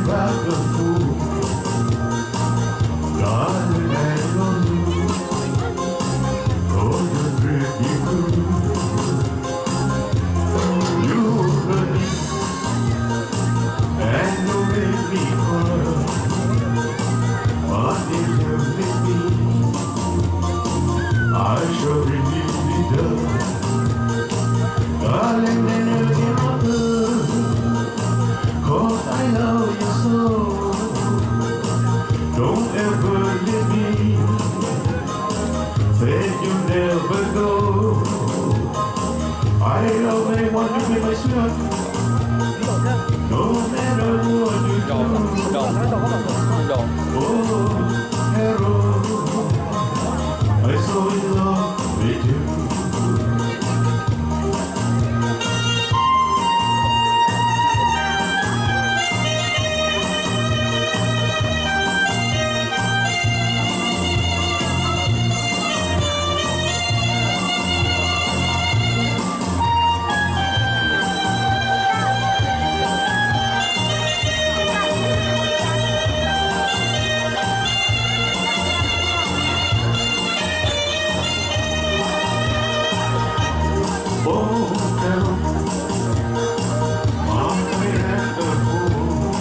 but a fool. Darling, I love you. Oh, you treat me good. You hurt me, and you make me cry. But if you leave me, I surely need me done. Darling, then you give up. 'Cause I love you so. Don't ever leave me. Said you never go. I always want to be my sweetheart. No matter what you do. Oh, hero, I so in love with you. Oh, Carol, mommy and the fool.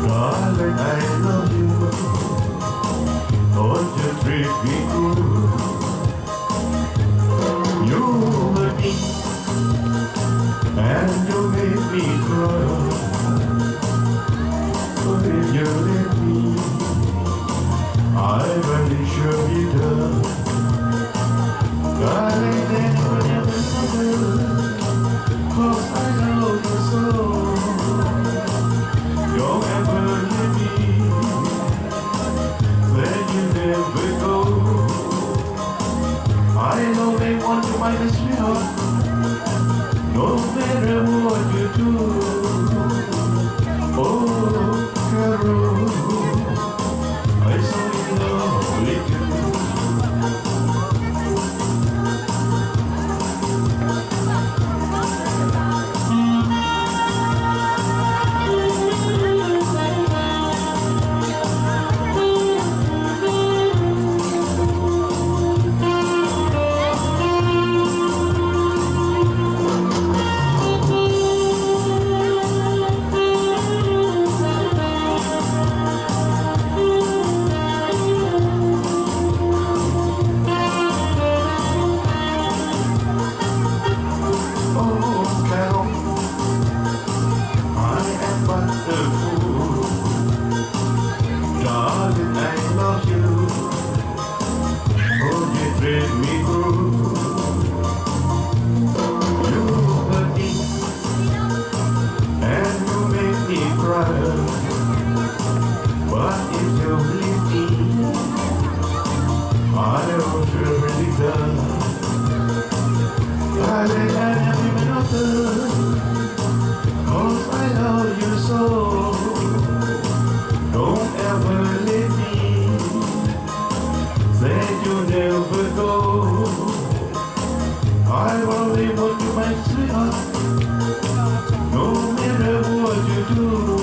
Darling, I love you. Don't you treat me cruel. You hurt me, and you make me cry. But if you leave me, I really should be done. Darling, then you never know. 'Cause I know you so. Don't ever leave me. Then you never go. I know they want to find a sweetheart. No matter what you do. Oh, Carol, I so in love with you. Darling, I love you. Oh, you treat me cruel. You hurt me, and you make me cry. But if you leave me, I will surely die. Darling, I have even another. 'Cause I love you so. Don't ever leave me. Said you never go. I only want you, my sweetheart. No matter what you do.